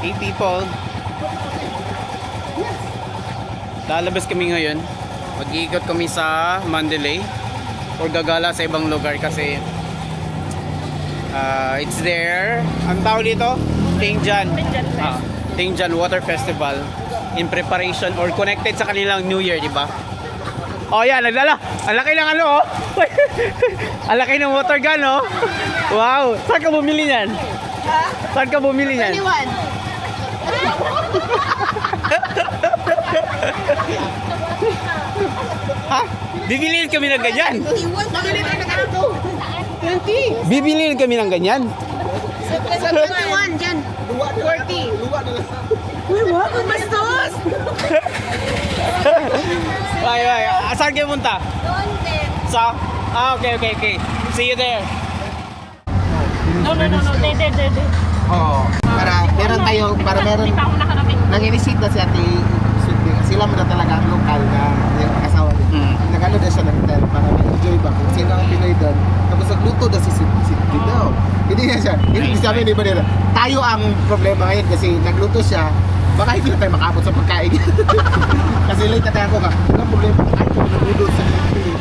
8 people. Lalabas kami ngayon. Mag-iikot kami sa Mandalay or gagala sa ibang lugar kasi it's there. Ang tawag dito? Tingjan. Tingjan Water Festival in preparation or connected sa kanilang New Year, di ba? Oh, yan, nagdala. Ang laki ng ano, oh. Ang laki ng water gun, oh. Wow. Saan ka bumili niyan? Saan ka bumili niyan? 21. Ha? Bibiliin kami ng ganyan. 20. Bibiliin kami ng ganyan. Sa 21 dyan. 40. Uy, wag ang bastos! Ay. Saan kayo punta? Doon din. Sa? Okay. See you there. No. There. Oo. Para meron Hindi pa ako nakarating. nang-inisip na si Ate Sydney. Sila mo na talaga ang lokal na yung asawa niya. Nag-ano na siya ng hotel para ma-enjoy ba kung sino ang Pinoy doon. Tapos nagluto na si Sydney daw. Hindi niya siya. Hindi sabi ni Iba nila. Tayo ang problema ngayon kasi nagluto siya. Baka hindi na tayo makaabot sa pagkain. Kasi late na tayo ako ka. Walang problema. Kahit kung nagluto sa Pinoy.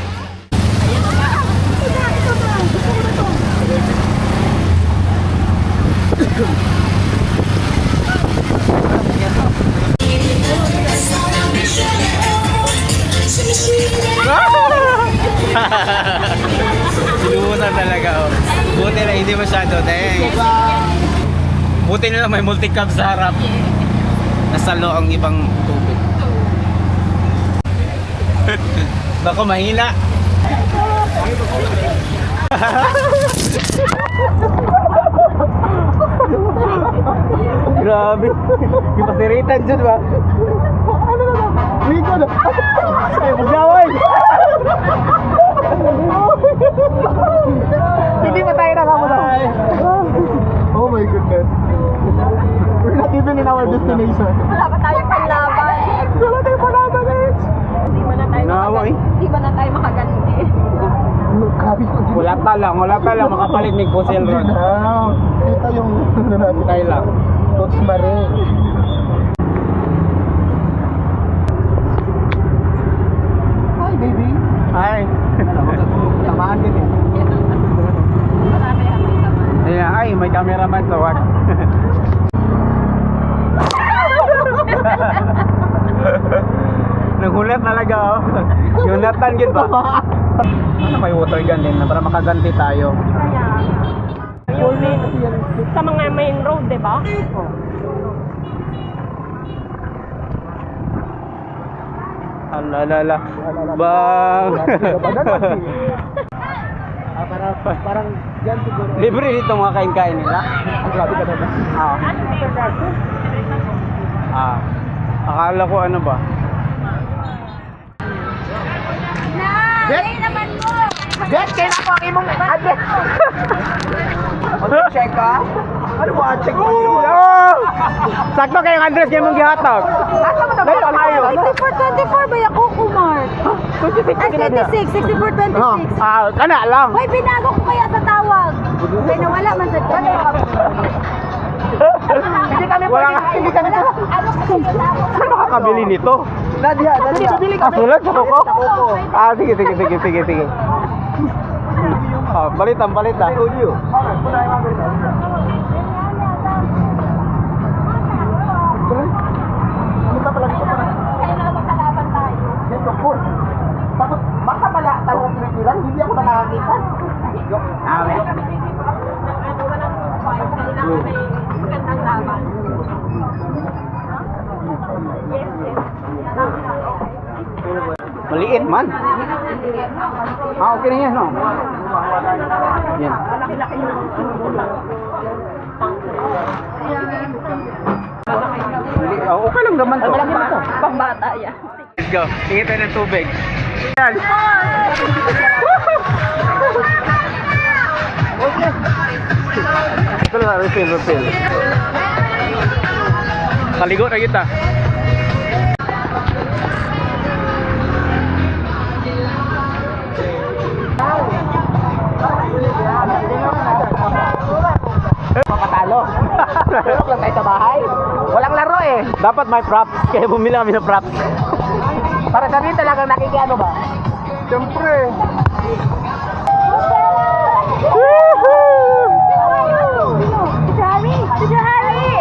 Sinuutan talaga, oh. Buti na hindi masyado, thanks. Buti na lang may multi-cab sa harap. Nasalo ang ibang tubig. Bako mahina. Grabe. Yung pasiritan dyan ba? Ano na ba? Ligo na. Ay, maglaway. Hindi pa tayo nakamunaw. Oh my goodness. We're not even in our destination. Wala pa tayong panlaban. Wala tayong palaban, Edge. Hindi ba na tayo makaganti? Grabe ko. Wala ka lang makapalit ni Kusel Ron. Ito yung Tayo lang. Coach Mare. Hi, baby. Ay. Tamaan din eh. Marami ang may laman. Ayan, ay, may cameraman sa wag. Nagulat talaga, oh. Yung natan gid ba? Ano may water gun din na para makaganti tayo. Kaya, yung sa mga main road, di ba? Alalala. Bang. Parang yan siguro. Libre dito mga kain-kain nila. Ang grabe ka naman. Ano Akala ko ano ba? Bet! Bet! Kaya na po ang imong address! Check ka? Ano mo? Check mo? Sakto kayong address kayo mong gihatag. Asa mo na ba kayo? 6424 ba yung Coco Mart? 26, 6426. Kana lang. Hoy, binago ko kaya sa tawag. May nawala man sa kanya. Hindi kami hindi kami Ano kasi yung tawag? Saan makakabili nito? Nadia. Bibili kami. Sulat sa kuko? Sa kuko. Sige. Balitan. Audio. Punta pala dito para. Kailangan magkalaban tayo. Yes, of course. Tapos, baka pala talagang pinipilan, hindi ako nakakakita. Walang fight. Kailangan may magandang laban. Yes. Maliit man. Okay na yan, no? Yan. Malaki-laki yung Okay lang naman to. Pambata yan. Let's go. Tingin tayo ng tubig. Yan. Ito na, refill. Kaligo na kita. Papatalo. Tulog lang tayo sa bahay. Dapat may props. Kaya bumili kami ng props. Para sabihin talagang nakikiano ba? Siyempre. Si Harry!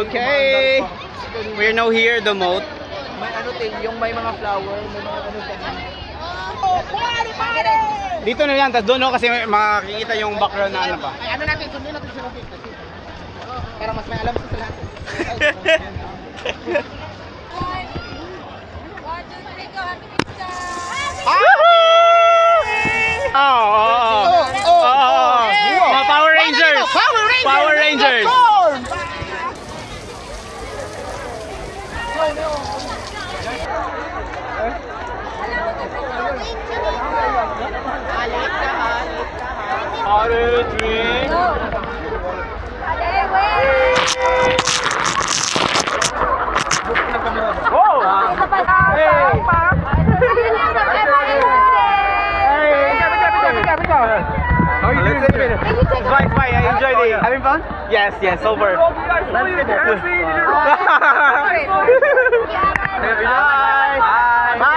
Okay. We're now here, the moat. May ano tin, yung may mga flower, may mga ano ganyan. Dito na lang, tapos doon no, kasi makikita yung background na ano pa. Ay, ano natin, sundin natin sila dito. Para mas may alam sa lahat. Mga Power Rangers! Power Rangers! Bye, I enjoyed it. Having fun? Yes, over. Bye. Bye.